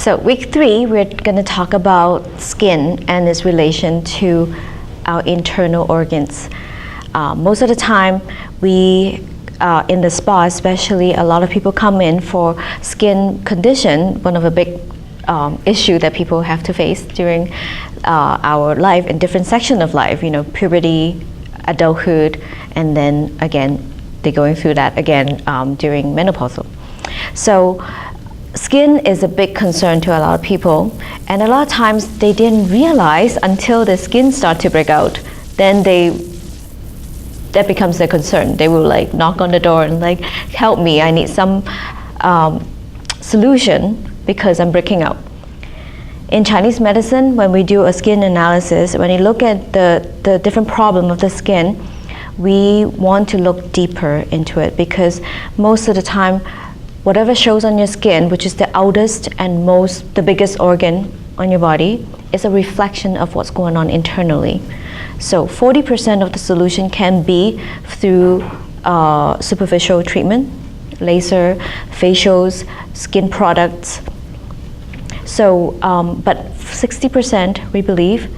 So week 3, we're going to talk about skin and its relation to our internal organs. Most of the time, we in the spa especially, a lot of people come in for skin condition, one of the big issue that people have to face during our life in different sections of life, puberty, adulthood, and then again, they're going through that again during menopausal. So skin is a big concern to a lot of people, and a lot of times they didn't realize until the skin start to break out, then that becomes their concern. They will knock on the door and help me, I need some solution because I'm breaking out. In Chinese medicine, when we do a skin analysis, when you look at the different problem of the skin, we want to look deeper into it, because most of the time, whatever shows on your skin, which is the oldest and the biggest organ on your body, is a reflection of what's going on internally. So 40% of the solution can be through superficial treatment, laser, facials, skin products. So, but 60% we believe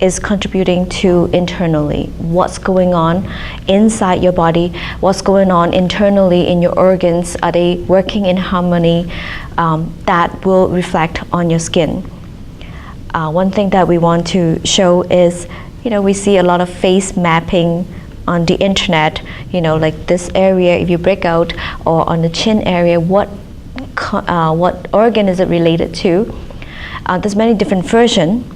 is contributing to internally. What's going on inside your body, what's going on internally in your organs, are they working in harmony? That will reflect on your skin. One thing that we want to show is, we see a lot of face mapping on the internet, like this area, if you break out, or on the chin area, what organ is it related to? There's many different versions.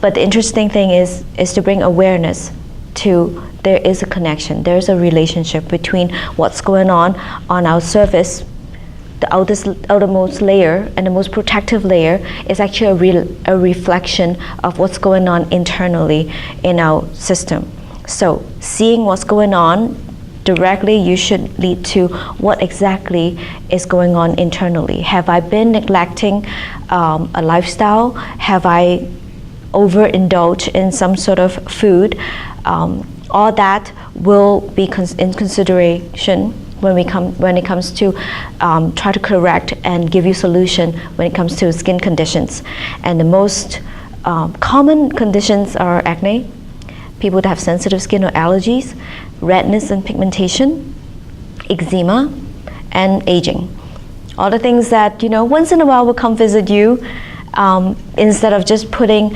But the interesting thing is to bring awareness to there is a connection, there's a relationship between what's going on our surface, the outermost layer and the most protective layer is actually a reflection of what's going on internally in our system. So seeing what's going on directly, you should lead to what exactly is going on internally. Have I been neglecting a lifestyle? Have I overindulge in some sort of food? All that will be in consideration when it comes to try to correct and give you solution when it comes to skin conditions. And the most common conditions are acne, people that have sensitive skin or allergies, redness and pigmentation, eczema, and aging. All the things that once in a while will come visit you. Instead of just putting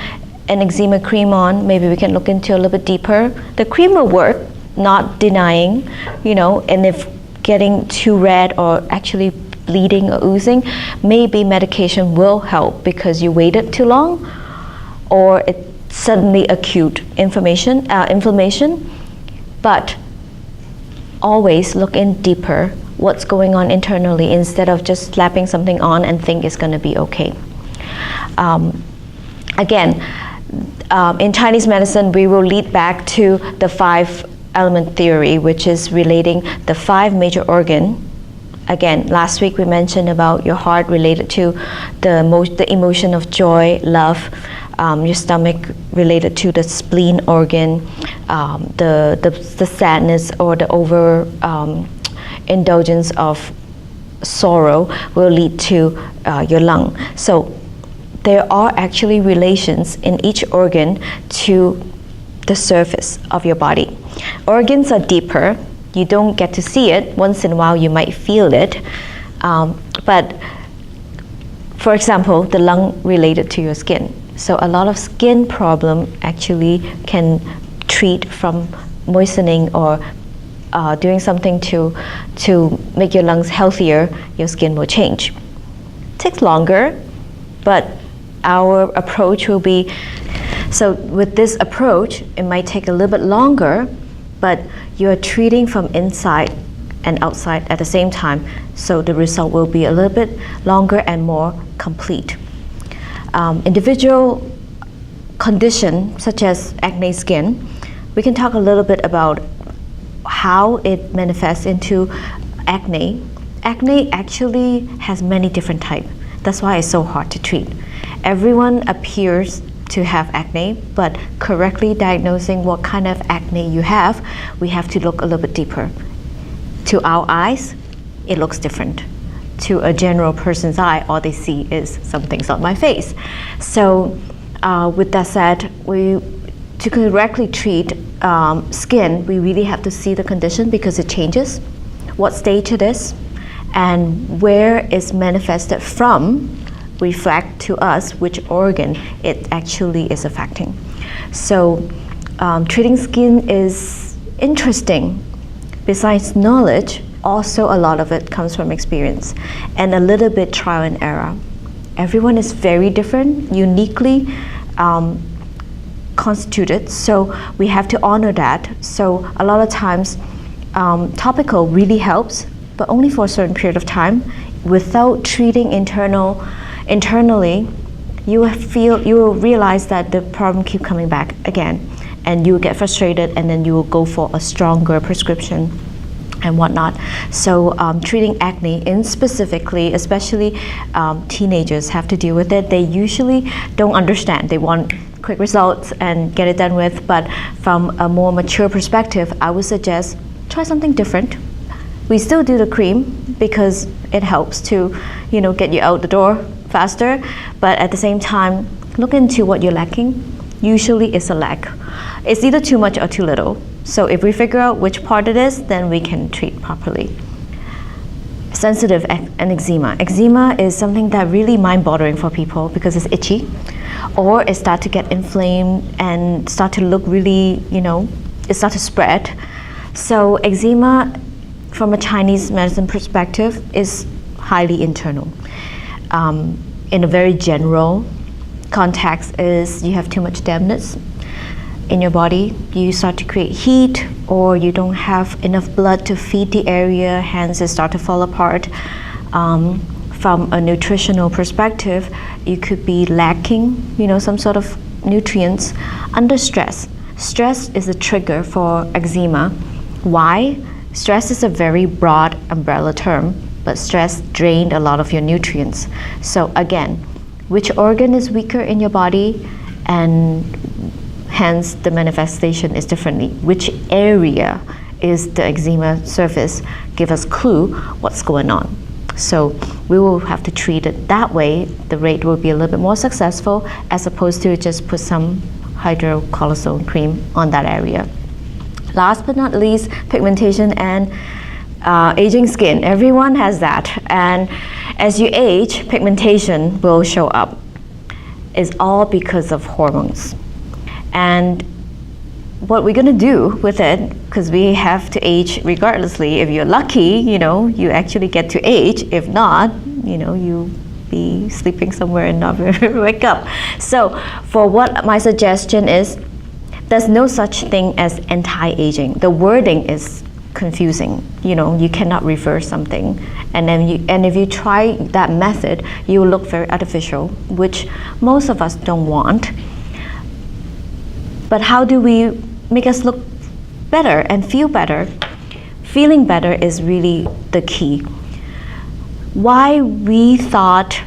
an eczema cream on, maybe we can look into a little bit deeper. The cream will work, not denying, and if getting too red or actually bleeding or oozing, maybe medication will help because you waited too long, or it's suddenly acute inflammation. But always look in deeper, what's going on internally, instead of just slapping something on and think it's going to be okay. Again, in Chinese medicine, we will lead back to the 5-element theory, which is relating the 5 major organs. Again, last week we mentioned about your heart related to the emotion of joy, love, your stomach related to the spleen organ, the sadness or the indulgence of sorrow will lead to your lung. So there are actually relations in each organ to the surface of your body. Organs are deeper. You don't get to see it. Once in a while you might feel it. But for example, the lung related to your skin. So a lot of skin problem actually can treat from moistening or doing something to make your lungs healthier, your skin will change. Takes longer, but our approach will be, so with this approach, it might take a little bit longer, but you're treating from inside and outside at the same time, so the result will be a little bit longer and more complete. Individual condition such as acne skin, we can talk a little bit about how it manifests into acne. Acne actually has many different types. That's why it's so hard to treat. Everyone appears to have acne, but correctly diagnosing what kind of acne you have, we have to look a little bit deeper. To our eyes, it looks different. to a general person's eye, all they see is something's on my face. So with that said, to correctly treat skin, we really have to see the condition because it changes, what stage it is, and where it's manifested from reflect to us which organ it actually is affecting. So treating skin is interesting. Besides knowledge, also a lot of it comes from experience and a little bit trial and error. Everyone is very different, uniquely constituted, so we have to honor that. So a lot of times topical really helps, but only for a certain period of time. Without treating internally, you will realize that the problem keep coming back again, and you will get frustrated, and then you will go for a stronger prescription and whatnot. So treating acne in specifically, especially teenagers have to deal with it. They usually don't understand. They want quick results and get it done with, but from a more mature perspective, I would suggest try something different. We still do the cream because it helps to, get you out the door faster, but at the same time, look into what you're lacking. Usually it's a lack. It's either too much or too little. So if we figure out which part it is, then we can treat properly. Sensitive and eczema. Eczema is something that really mind-boggling for people because it's itchy, or it starts to get inflamed and start to look really, it starts to spread. So eczema, from a Chinese medicine perspective, is highly internal. In a very general context is you have too much dampness in your body, you start to create heat, or you don't have enough blood to feed the area, hence it start to fall apart. From a nutritional perspective, you could be lacking, some sort of nutrients under stress. Stress is a trigger for eczema. Why? Stress is a very broad umbrella term, but stress drained a lot of your nutrients. So again, which organ is weaker in your body, and hence the manifestation is differently. Which area is the eczema surface? Give us clue what's going on. So we will have to treat it that way. The rate will be a little bit more successful as opposed to just put some hydrocortisone cream on that area. Last but not least, pigmentation and aging skin. Everyone has that, and as you age, pigmentation will show up. It's all because of hormones. And what we're gonna do with it, because we have to age regardlessly. If you're lucky, you actually get to age. If not, you be sleeping somewhere and not wake up. So for what my suggestion is, there's no such thing as anti-aging. The wording is confusing. You cannot reverse something, and if you try that method, you will look very artificial, which most of us don't want. But how do we make us look better and feel better? Feeling better is really the key. Why we thought,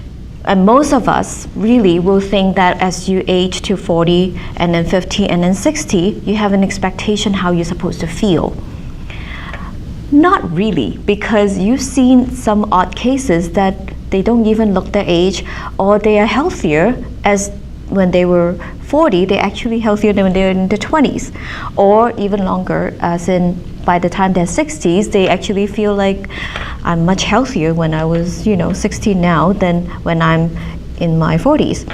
and most of us really will think that as you age to 40 and then 50 and then 60, you have an expectation how you're supposed to feel. Not really, because you've seen some odd cases that they don't even look their age, or they are healthier as when they were 40, they're actually healthier than when they're in their 20s, or even longer, as in by the time they're 60s, they actually feel like I'm much healthier when I was 16 now than when I'm in my 40s.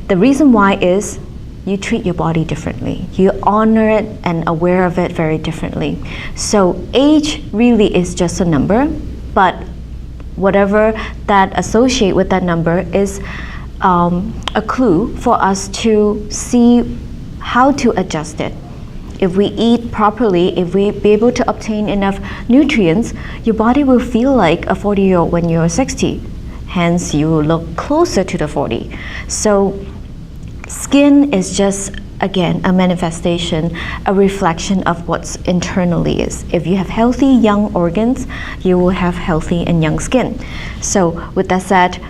The reason why is you treat your body differently. You honor it and aware of it very differently. So age really is just a number, but whatever that associate with that number is a clue for us to see how to adjust it. If we eat properly, if we be able to obtain enough nutrients, your body will feel like a 40-year-old when you're 60. Hence, you will look closer to the 40. So skin is just, again, a manifestation, a reflection of what's internally is. If you have healthy young organs, you will have healthy and young skin. So with that said,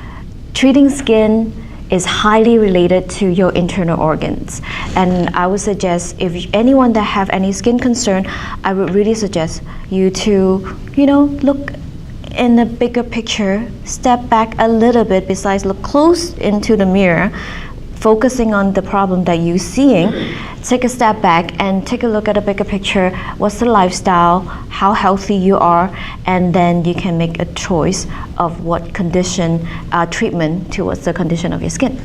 treating skin is highly related to your internal organs. And I would suggest, if anyone that have any skin concern, I would really suggest you to, look in the bigger picture, step back a little bit, besides look close into the mirror, focusing on the problem that you're seeing, take a step back and take a look at the bigger picture. What's the lifestyle, how healthy you are, and then you can make a choice of what condition, treatment towards the condition of your skin.